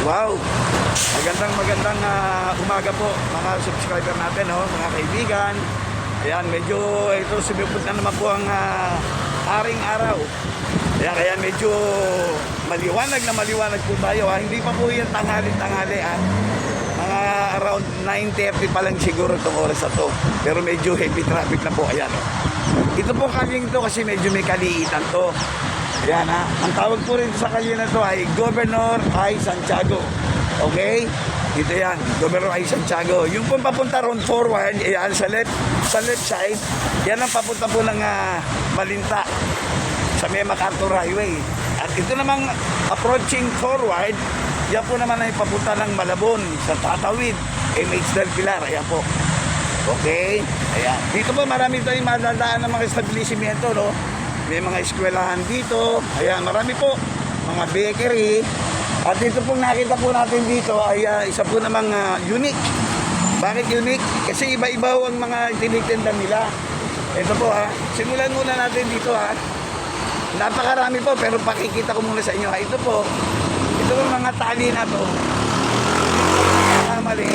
Wow! Magandang umaga po mga subscriber natin, mga kaibigan. Ayan, medyo ito sumipot na naman po ang haring araw. Ayan, kaya medyo maliwanag po tayo. Hindi pa po yan tanghali. Mga around 9:30 pa lang siguro itong oras na to. Pero medyo heavy traffic na po. Ayan. Ito po kalyeng to kasi medyo may kaliitan to. Ayan ang tawag po rin sa kalye na to ay Governor I. Santiago. Okay? Dito yan, Governor I. Santiago. Yung pong papunta ron forward, ayan, sa left side, yan ang papunta po ng Malinta sa may MacArthur Highway. At ito namang approaching forward, yan po naman ay papunta ng Malabon sa Tatawid, MH del Pilar. Ayan po. Okay? Ayan. Dito po marami tayong madadaan ng mga establishmento, no? May mga eskwelahan dito. Ayan, marami po. Mga bakery. At dito pong nakita po natin dito ay isa po namang unique. Bakit unique? Kasi iba-iba ang mga tinitinda nila. Ito po simulan muna natin dito Napakarami po pero pakikita ko muna sa inyo Ito po. Ito po mga tali na to. Mali.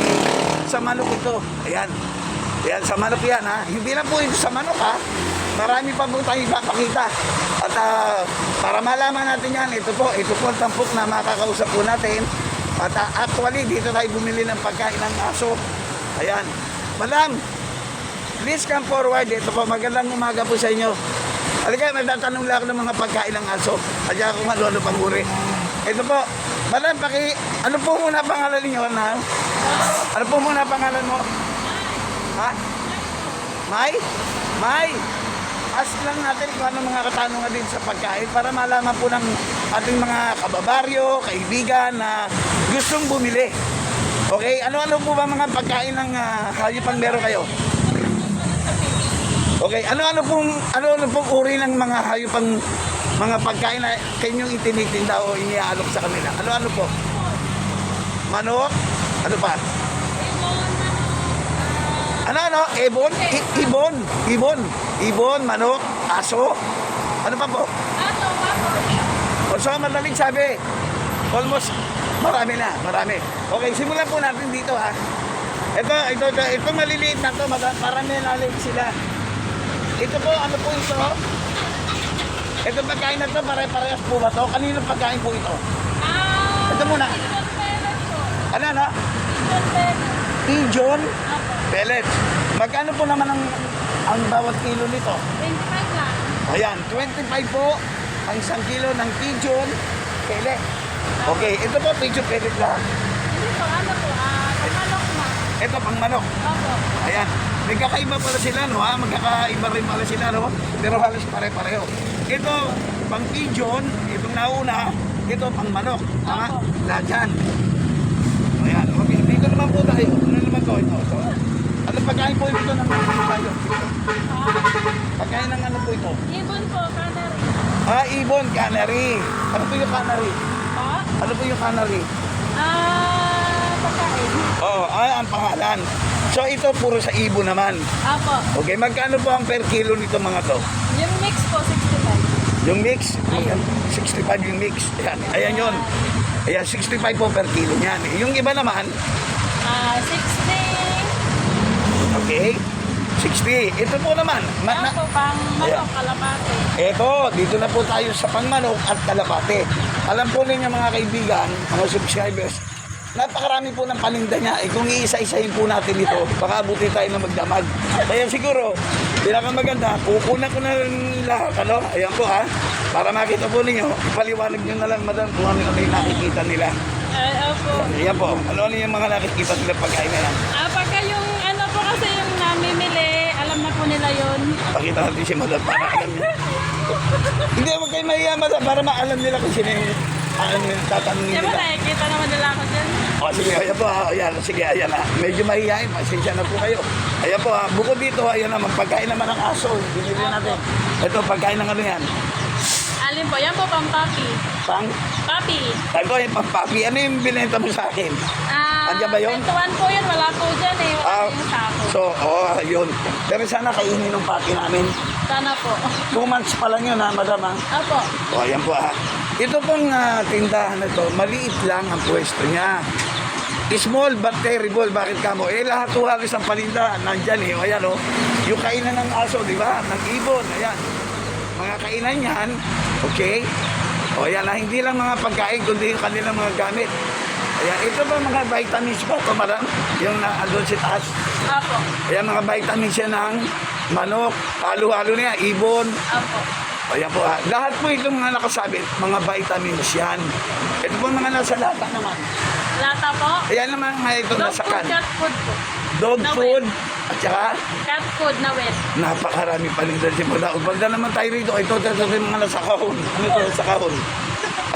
Sa manok ito. Ayan. Ayan, sa manok yan Hindi lang po ito sa manok Marami pa po tayong ipapakita. At para malaman natin yan, ito po ang tampok na makakausap po natin. At actually, dito tayo bumili ng pagkain ng aso. Ayan. Madam, please come forward. Ito po, magandang umaga po sa inyo. Halika, nagtatanong lang ako ng mga pagkain ng aso. At kung ano pang uri. Ito po, madam, ano po muna pangalan ninyo? Ano po muna pangalan mo? May? Ask lang natin kung ano mga katanungan din sa pagkain para malaman po ng ating mga kababaryo, kaibigan na gustong bumili. Okay? Ano-ano po ba mga pagkain ng hayop ang meron kayo? Okay, ano-ano pong uri ng mga hayop ang mga pagkain na kanyang itinitinda o iniaalok sa kanila? Ano-ano po? Manok? Ano pa? Ano? Ibon, manok, aso. Ano pa po? So, madaling sabi. Almost, marami. Okay, simulan po natin dito Ito maliliit na to, para may knowledge sila. Ito po, ano po ito? Ito pagkain na to, pare-parehas po ba to? Kaninong pagkain po ito? Ito muna. Ano? Pigeon? Pellets. Magkano po naman ang bawat kilo nito? 25 lang. Ayan, 25 po ang isang kilo ng pigeon pellet. Okay, ito po pigeon pellet lang. Hindi po, pangmanok na. Ito pang manok. Opo. Ayan, nagkakaiba pala sila, magkakaiba rin pala sila, pero halos pare-pareho. Ito pang pigeon, itong nauna, ito pang manok. Tama? Lahat yan. Ayan, okay, dito naman po tayo. Ano naman to? Ito. Ano pagkain po ito ng mga tayo? Pagkain ng ano po ito? Ibon po, canary. Ibon, canary. Ano po yung canary? Ano po yung canary? Pagkain. Ang pangalan. So ito puro sa ibon naman. Apo. Okay, magkano po ang per kilo nito mga to? Yung mix po, 65. Yung mix? Ayun. 65 yung mix. Ayan yun. Ayan, 65 po per kilo niyan. Yung iba naman? 60. Okay. 60. Ito po naman. Apo, pang manok, kalapate. Ito, dito na po tayo sa pangmanok at kalapate. Alam po ninyo mga kaibigan, mga subscribers, napakarami po ng paninda niya. Kung iisa-isahin po natin ito, baka abutin tayo na magdamag. Kaya siguro, pinakamaganda, kukunan ko na rin lahat. Ayan po para makita po ninyo, ipaliwanag nyo na lang, madam, kung ano yung nakikita nila. Opo. Ayan po, ano yung mga nakikita nila pagkain na yan. Pagka yung po kasi yung namimili, alam na po nila yun. Pakita natin si madam para alam niya. Hindi, huwag kayo mahiya, madam, para maalam nila kung sino yung tatanungin Diba nila. nakikita naman nila ako dyan? Sige, ayan po ayan, sige, ayan medyo mahihain, pasensya na po kayo. Ayan po bukod dito, ayan naman, pagkain naman ng aso, binili natin. Ito, pagkain ng ano yan? Alin po, yan po pang papi. Papi. Sabi ko, yung pampapi, ano yung binenta mo sa akin? Andiyan ba yun? 21 po yun, wala po dyan wala po yung sako. So, yun. Pero sana kainin ng papi namin. Sana po. 2 months pa lang yun madam Opo. Ayan po Ito pong tindahan na to, maliit lang ang pwesto niya. Small but terrible. Bakit kamo? Lahat to halos ang paninda. Nandyan ayan yung kainan ng aso, di ba? Ng ibon, ayan. Mga kainan yan, okay? Ayan, hindi lang mga pagkain, kundi yung kanilang mga gamit. Ayan, ito ba mga vitamins po, madam? Yung andun si taas. Apo. Ayan, mga vitamins yan ng manok, halo-halo na yan, ibon. Apo. Ayan po, lahat po itong mga nakasabit, mga vitamins yan. Ito po mga nasa lata naman. Lata po. Ayan naman mga ito Dog nasa food, kan. cat food po. Dog Na food, at saka Cat food na wet. napakarami paninda si Mula. Pagda naman tayo rito, ito yung mga nasa kahon. Ano ito sa kahon?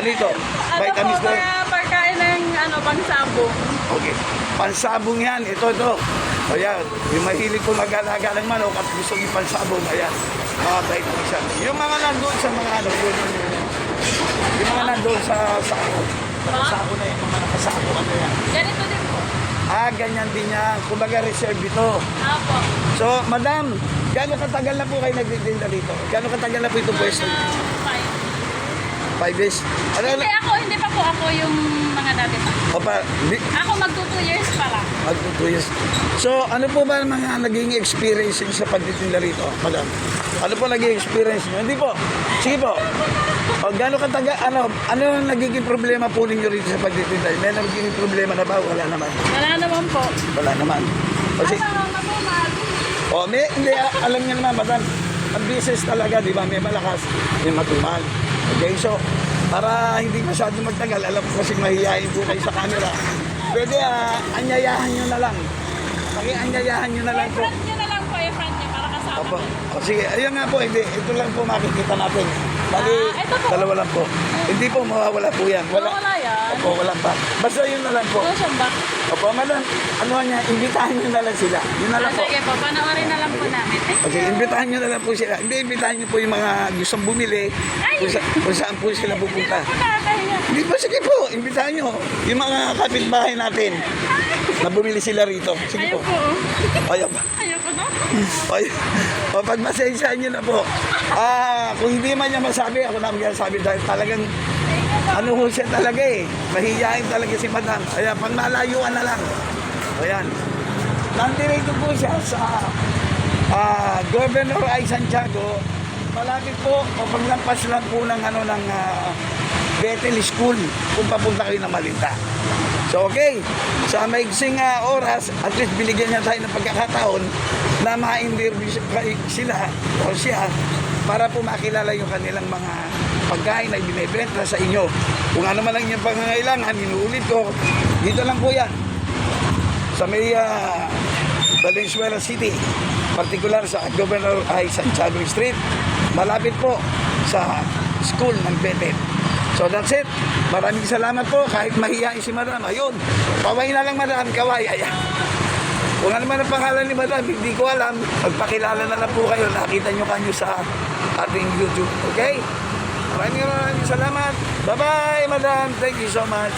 Ano ito? Ano Vitamins po, daw. para pagkain ng pangsabong. Okay. Pansabong yan. Ito. Ayan. Yung mahilig ko mag-alaga ng manok at gusto yung pansabong. Ayan. Mga vitamins yan. Yung mga nandoon sa mga yun. Yung mga nandoon sa sako. Sako na yung mga nakasako. Ano yan? Ganito din po. Ganyan din yan. Kumbaga reserve ito. Apo. So, madam, gaano katagal na po kayo nagtitinda dito? Gaano katagal na po itong pwesto? 5 days? Ano? Hindi pa po ako yung mga dati pa. Opa, Ako magto 2 years pa lang. magto 2 years. So, ano po ba ang mga naging experience niyo sa pagtitinda rito, madam? Ano po naging experience niyo? Hindi po. Sige po. O, gaano katagal, ano ang nagiging problema po ninyo rito sa pagtitinda? May nagiging problema na ba? Wala naman. Wala naman po. Wala naman. Kasi, hindi, alam niyo naman, madam, ang business talaga, di ba, may malakas, may matumal. Okay, so, para hindi masyado magtagal, alam ko kasi mahihayin po kayo sa camera. Pwede, anyayahan nyo na lang. Anyayahan nyo na lang po. I-front nyo na lang po, i-front nyo para kasama. Opo. O sige, ayun nga po, hindi. Ito lang po makikita natin. Bali, ito po. dalawa lang po. Hindi po, mawawala po yan. Wala yan. Opo, wala pa. Basta yun na lang po. Ito siyang back. Opo, madam, ano niya, imbitahan nyo na lang sila. Yun na lang po. Sige po, panoorin na lang po namin. Okay, imbitahan nyo na lang po sila. Hindi, imbitahan nyo po yung mga gustong bumili kung saan po sila Hindi pupunta. na po nakakahinga. Hindi po, sige po, imbitahan nyo yung mga kapitbahay natin na bumili sila rito. Sige Ayaw po. po. Ayaw pa. Ayaw ko na. O pagmasensyahan nyo na po. Kung hindi man niya masabi, ako na magsasabi dahil talagang ano ho siya talaga mahihiyain talaga si madam. Ayan, pang malayuan na lang. Ayan. Nandito po siya sa Governor I. Santiago. Malapit po, o paglampas lang po ng Bethel School kung papunta kayo ng Malinta. So okay, sa maigsing oras, at least binigyan niya tayo ng pagkakataon na ma-interview sila o siya para po makilala yung kanilang mga pagkain na ibinibenta sa inyo. Kung ano man lang yung pangangailangan, inuulit ko, dito lang po yan. Sa may Valenzuela City, particular sa Governor I. Santiago Street, malapit po sa school ng Bethel. So that's it. Maraming salamat po. Kahit mahihain si madam, ayun. Kaway na lang madam, kaway. Ayan. Kung ano man ang pangalan ni madam, hindi ko alam. Magpakilala na lang po kayo. Nakita nyo kanyo sa ating YouTube. Okay? Maraming salamat. Bye-bye, madam. Thank you so much.